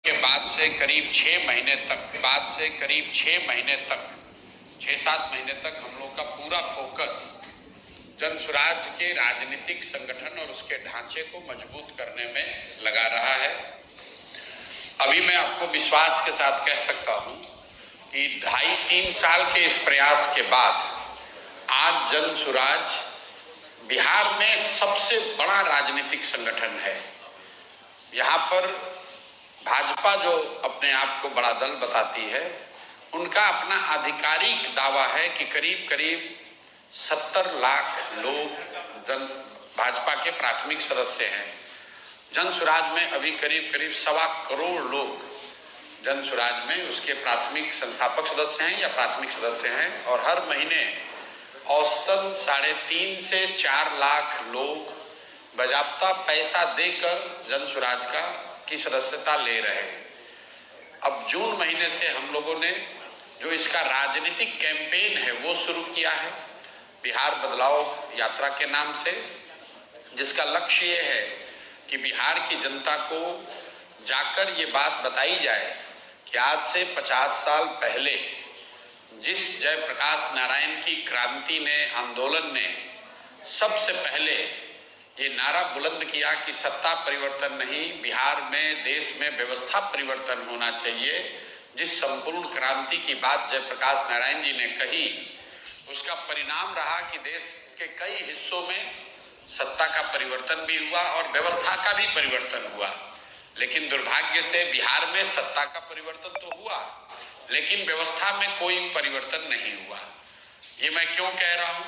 के बाद से करीब 6 महीने तक 6-7 महीने तक हम लोग का पूरा फोकस जन स्वराज के राजनीतिक संगठन और उसके ढांचे को मजबूत करने में लगा रहा है। अभी मैं आपको विश्वास के साथ कह सकता हूं कि 2.5-3 साल के इस प्रयास के बाद आज जन स्वराज बिहार में सबसे बड़ा राजनीतिक संगठन है। यहाँ पर भाजपा जो अपने आप को बड़ा दल बताती है, उनका अपना आधिकारिक दावा है कि करीब 70 लाख लोग भाजपा के प्राथमिक सदस्य हैं। जन स्वराज में अभी करीब 1.25 करोड़ लोग जन स्वराज में उसके प्राथमिक संस्थापक सदस्य हैं या प्राथमिक सदस्य हैं, और हर महीने औसतन 3.5 से 4 लाख लोग बजाबता पैसा देकर जन स्वराज की सदस्यता ले रहे हैं। अब जून महीने से हम लोगों ने जो इसका राजनीतिक कैंपेन है वो शुरू किया है, बिहार बदलाव यात्रा के नाम से, जिसका लक्ष्य ये है कि बिहार की जनता को जाकर ये बात बताई जाए कि आज से 50 साल पहले जिस जयप्रकाश नारायण की क्रांति ने, आंदोलन ने सबसे पहले ये नारा बुलंद किया कि सत्ता परिवर्तन नहीं, बिहार में, देश में व्यवस्था परिवर्तन होना चाहिए। जिस संपूर्ण क्रांति की बात जयप्रकाश नारायण जी ने कही, उसका परिणाम रहा कि देश के कई हिस्सों में सत्ता का परिवर्तन भी हुआ और व्यवस्था का भी परिवर्तन हुआ। लेकिन दुर्भाग्य से बिहार में सत्ता का परिवर्तन तो हुआ, लेकिन व्यवस्था में कोई परिवर्तन नहीं हुआ। ये मैं क्यों कह रहा हूं?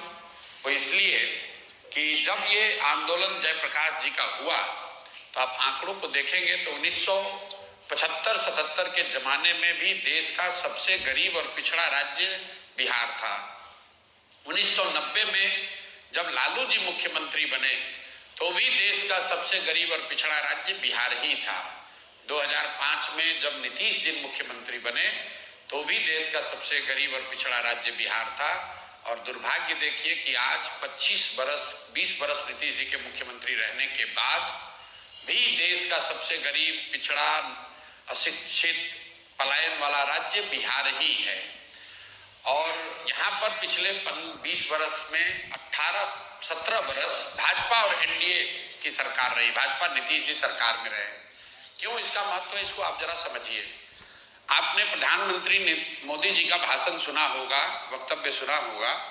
वो इसलिए कि जब ये आंदोलन जयप्रकाश जी का हुआ तो आप आंकड़ों को देखेंगे तो 1975-77 के जमाने में भी देश का सबसे गरीब और पिछड़ा राज्य बिहार था। 1990 में जब लालू जी मुख्यमंत्री बने तो भी देश का सबसे गरीब और पिछड़ा राज्य बिहार ही था। 2005 में जब नीतीश जी मुख्यमंत्री बने तो भी देश का सबसे गरीब और पिछड़ा राज्य बिहार था। और दुर्भाग्य देखिए कि आज 20 बरस नीतीश जी के मुख्यमंत्री रहने के बाद भी देश का सबसे गरीब, पिछड़ा, अशिक्षित, पलायन वाला राज्य बिहार ही है। और यहाँ पर पिछले 20 बरस में 17 बरस भाजपा और एनडीए की सरकार रही, भाजपा नीतीश जी सरकार में रहे। क्यों इसका महत्व है, इसको आप जरा समझिए। आपने प्रधानमंत्री मोदी जी का भाषण सुना होगा, वक्तव्य सुना होगा,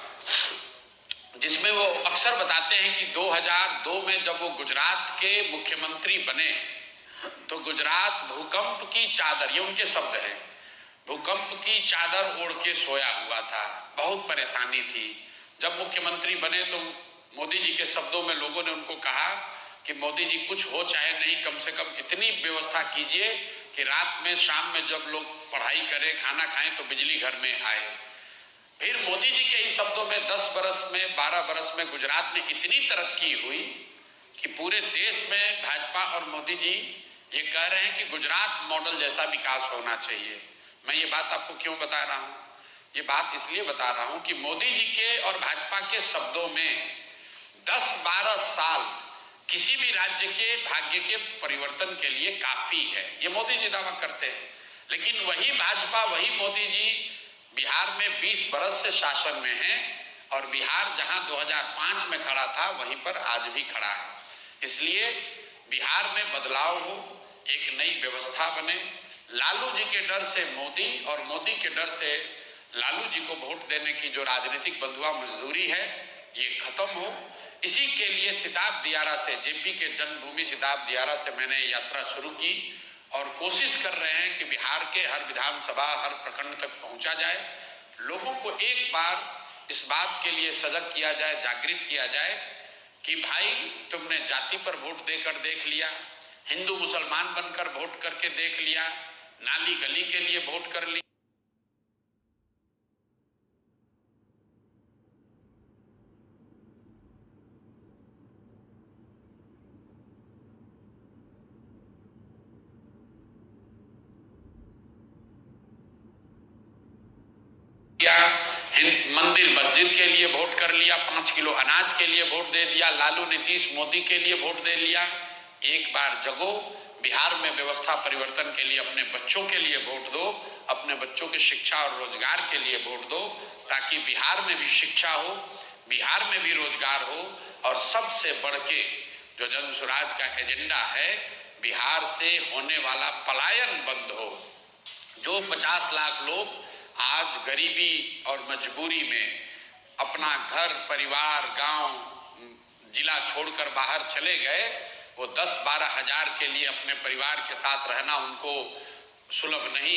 जिसमें वो अक्सर बताते हैं कि 2002 में जब वो गुजरात के मुख्यमंत्री बने तो गुजरात भूकंप की चादर, ये उनके शब्द हैं, भूकंप की चादर ओढ़ के सोया हुआ था, बहुत परेशानी थी। जब मुख्यमंत्री बने तो मोदी जी के शब्दों में लोगों ने उनको कहा कि मोदी जी कुछ हो चाहे नहीं, कम से कम इतनी व्यवस्था कीजिए कि रात में, शाम में जब लोग पढ़ाई करें, खाना खाएं तो बिजली घर में आए। फिर मोदी जी के ही शब्दों में 10 बरस में, 12 बरस में गुजरात में इतनी तरक्की हुई कि पूरे देश में भाजपा और मोदी जी ये कह रहे हैं कि गुजरात मॉडल जैसा विकास होना चाहिए। मैं ये बात आपको क्यों बता रहा हूं? ये बात इसलिए बता रहा हूं कि मोदी जी के और भाजपा के शब्दों में 10-12 साल किसी भी राज्य के भाग्य के परिवर्तन के लिए काफी है, ये मोदी जी दावा करते हैं। लेकिन वही भाजपा, वही मोदी जी बिहार में 20 बरस से शासन में है, और बिहार जहां 2005 में खड़ा था वहीं पर आज भी खड़ा है। इसलिए बिहार में बदलाव हो, एक नई व्यवस्था बने, लालू जी के डर से मोदी और मोदी के डर से लालू जी को वोट देने की जो राजनीतिक बंधुआ मजदूरी है ये खत्म हो। इसी के लिए सिताब दियारा से, जेपी के जन्मभूमि सिताब दियारा से मैंने यात्रा शुरू की और कोशिश कर रहे हैं कि बिहार के हर विधानसभा, हर प्रखंड तक पहुंचा जाए, लोगों को एक बार इस बात के लिए सजग किया जाए, जागृत किया जाए कि भाई तुमने जाति पर वोट देकर देख लिया, हिंदू मुसलमान बनकर वोट करके देख लिया, नाली गली के लिए वोट कर लिया, मंदिर मस्जिद के लिए वोट कर लिया, 5 किलो अनाज के लिए वोट दे दिया, लालू नीतीश मोदी के लिए वोट दे लिया। एक बार जगो, बिहार में व्यवस्था परिवर्तन के लिए अपने बच्चों के लिए वोट दो, अपने बच्चों की शिक्षा और रोजगार के लिए वोट दो, ताकि बिहार में भी शिक्षा हो, बिहार में भी रोजगार हो, और सबसे बढ़ के जो जन स्वराज का एजेंडा है, बिहार से होने वाला पलायन बंद हो। जो 50 लाख लोग आज गरीबी और मजबूरी में अपना घर, परिवार, गांव, जिला छोड़कर बाहर चले गए, वो 10-12 हजार के लिए अपने परिवार के साथ रहना उनको सुलभ नहीं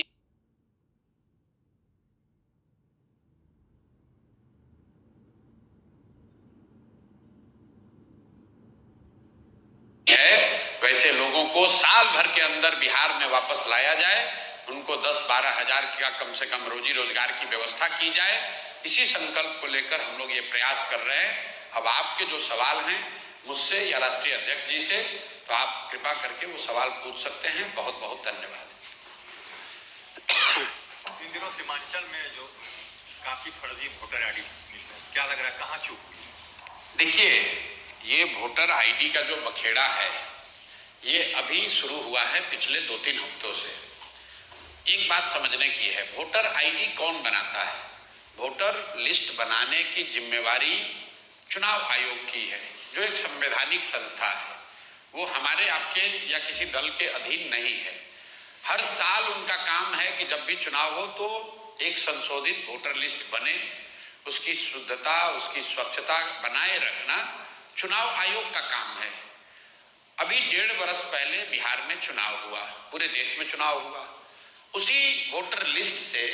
है। वैसे लोगों को साल भर के अंदर बिहार में वापस लाया जाए, उनको 10-12 हजार का कम से कम रोजी रोजगार की व्यवस्था की जाए। इसी संकल्प को लेकर हम लोग ये प्रयास कर रहे हैं। अब आपके जो सवाल हैं मुझसे या राष्ट्रीय अध्यक्ष जी से, तो आप कृपा करके वो सवाल पूछ सकते हैं। बहुत बहुत धन्यवाद। इन दिनों सीमांचल में जो काफी फर्जी वोटर आईडी मिल रहा है, क्या लग रहा है कहाँ चूक हुई? देखिए, ये वोटर आईडी का जो बखेड़ा है, ये अभी शुरू हुआ है पिछले 2-3 हफ्तों से। एक बात समझने की है, वोटर आईडी कौन बनाता है? वोटर लिस्ट बनाने की जिम्मेवारी चुनाव आयोग की है, जो एक संवैधानिक संस्था है। वो हमारे आपके या किसी दल के अधीन नहीं है। हर साल उनका काम है कि जब भी चुनाव हो तो एक संशोधित वोटर लिस्ट बने, उसकी शुद्धता, उसकी स्वच्छता बनाए रखना चुनाव आयोग का काम है। अभी 1.5 वर्ष पहले बिहार में चुनाव हुआ, पूरे देश में चुनाव हुआ। उसी वोटर लिस्ट से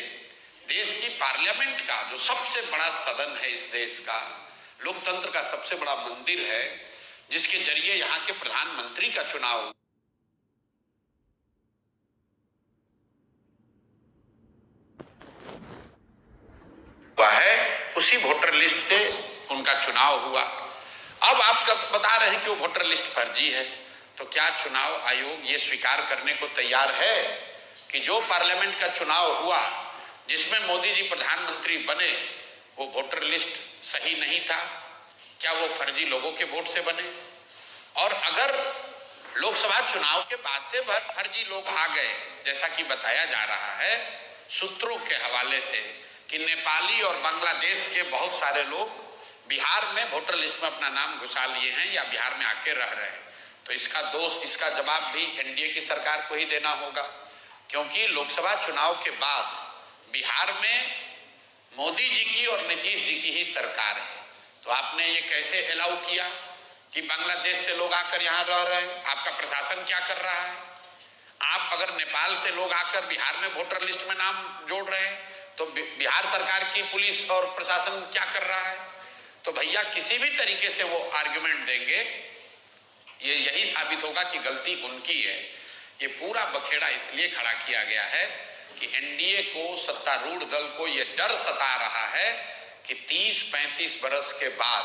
देश की पार्लियामेंट का जो सबसे बड़ा सदन है, इस देश का लोकतंत्र का सबसे बड़ा मंदिर है, जिसके जरिए यहाँ के प्रधानमंत्री का चुनाव हुआ है, उसी वोटर लिस्ट से उनका चुनाव हुआ। अब आप बता रहे हैं कि वो वोटर लिस्ट फर्जी है, तो क्या चुनाव आयोग ये स्वीकार करने को तैयार है कि जो पार्लियामेंट का चुनाव हुआ जिसमें मोदी जी प्रधानमंत्री बने, वो वोटर लिस्ट सही नहीं था? क्या वो फर्जी लोगों के वोट से बने? और अगर लोकसभा चुनाव के बाद से फर्जी लोग आ गए, जैसा कि बताया जा रहा है सूत्रों के हवाले से कि नेपाली और बांग्लादेश के बहुत सारे लोग बिहार में वोटर लिस्ट में अपना नाम घुसा लिए हैं या बिहार में आके रह रहे हैं, तो इसका दोष, इसका जवाब भी एनडीए की सरकार को ही देना होगा। क्योंकि लोकसभा चुनाव के बाद बिहार में मोदी जी की और नीतीश जी की ही सरकार है, तो आपने ये कैसे अलाउ किया कि बांग्लादेश से लोग आकर यहाँ रह रहे हैं? आपका प्रशासन क्या कर रहा है? आप अगर नेपाल से लोग आकर बिहार में वोटर लिस्ट में नाम जोड़ रहे हैं, तो बिहार सरकार की पुलिस और प्रशासन क्या कर रहा है? तो भैया किसी भी तरीके से वो आर्गुमेंट देंगे, ये यही साबित होगा कि गलती उनकी है। ये पूरा बखेड़ा इसलिए खड़ा किया गया है कि एनडीए को, सत्तारूढ़ दल को ये डर सता रहा है कि 30-35 बरस के बाद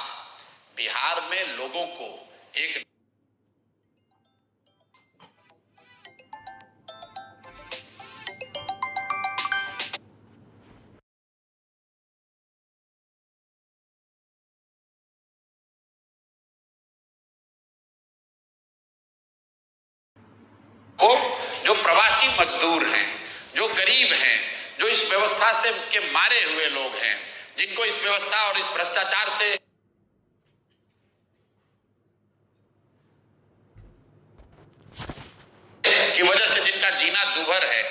बिहार में लोगों को एक जो प्रवासी मजदूर हैं, जो गरीब हैं, जो इस व्यवस्था से के मारे हुए लोग हैं, जिनको इस व्यवस्था और इस भ्रष्टाचार से की वजह से जिनका जीना दूभर है,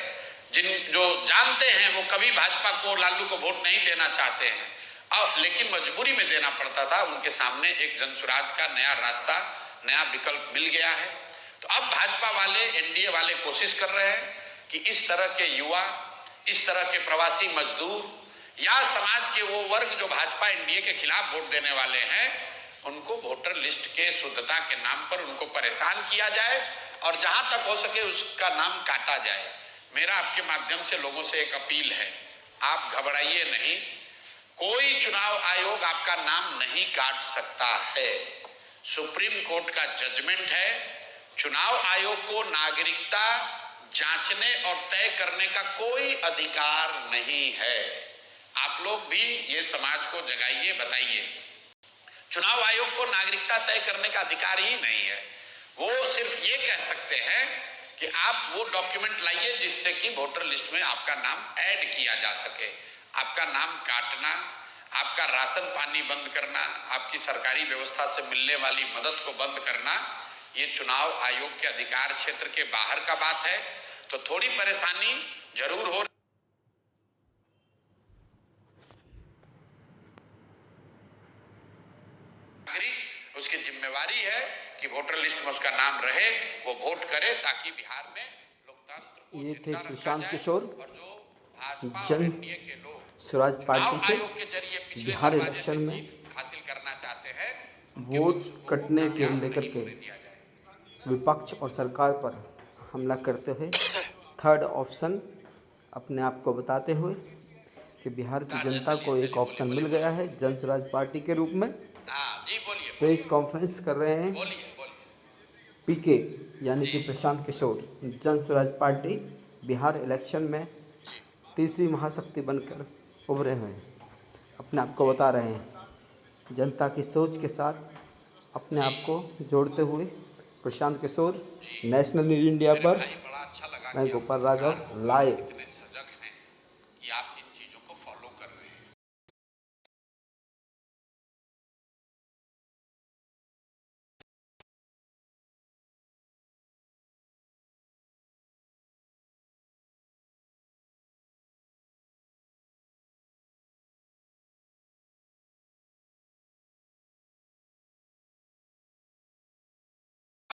जो जानते हैं वो कभी भाजपा को, लालू को वोट नहीं देना चाहते हैं, और लेकिन मजबूरी में देना पड़ता था, उनके सामने एक जनसुराज का नया रास्ता, नया विकल्प मिल गया है। तो अब भाजपा वाले, एनडीए वाले कोशिश कर रहे हैं कि इस तरह के युवा, इस तरह के प्रवासी मजदूर या समाज के वो वर्ग जो भाजपा एनडीए के खिलाफ वोट देने वाले हैं, उनको वोटर लिस्ट के शुद्धता के नाम पर उनको परेशान किया जाए और जहां तक हो सके उसका नाम काटा जाए। मेरा आपके माध्यम से लोगों से एक अपील है, आप घबराइए नहीं, कोई चुनाव आयोग आपका नाम नहीं काट सकता है। सुप्रीम कोर्ट का जजमेंट है, चुनाव आयोग को नागरिकता जांचने और तय करने का कोई अधिकार नहीं है। आप लोग भी ये समाज को जगाइए, बताइए। चुनाव आयोग को नागरिकता तय करने का अधिकार ही नहीं है। वो सिर्फ ये कह सकते हैं कि आप वो डॉक्यूमेंट लाइए जिससे कि वोटर लिस्ट में आपका नाम ऐड किया जा सके। आपका नाम काटना, आपका राशन पानी बंद करना, आपकी सरकारी व्यवस्था से मिलने वाली मदद को बंद करना, ये चुनाव आयोग के अधिकार क्षेत्र के बाहर का बात है। तो थोड़ी परेशानी जरूर हो। नागरिक उसकी जिम्मेवारी है कि वोटर लिस्ट में उसका नाम रहे, वो वोट करे ताकि बिहार में लोकतंत्र को ये थे जिंदा रखा प्रशांत जाए। किशोर और जो भाजपा और जन एनडीए के लोग स्वराज पार्टी चुनाव से आयोग के जरिए पिछले बिहार दरवाजे इलेक्शन से में जीत हासिल करना चाहते हैं, उनके वोट मंसूबों को कटने के कामयाब लेकर नहीं के होने दिया जाए। विपक्ष और सरकार पर हमला करते हुए थर्ड ऑप्शन अपने आप को बताते हुए कि बिहार की जनता को एक ऑप्शन मिल गया है जन स्वराज पार्टी के रूप में। हाँ जी, बोलिए प्रेस कॉन्फ्रेंस कर रहे हैं बोलिए। पीके यानी कि प्रशांत किशोर। जन स्वराज पार्टी बिहार इलेक्शन में तीसरी महाशक्ति बनकर उभरे हुए हैं। अपने आप को बता रहे हैं जनता की सोच के साथ अपने आप को जोड़ते हुए। Prashant Kishor, national news India पर भाई बड़ा अच्छा लगा मैं कि गोपाल राघव, लाइव।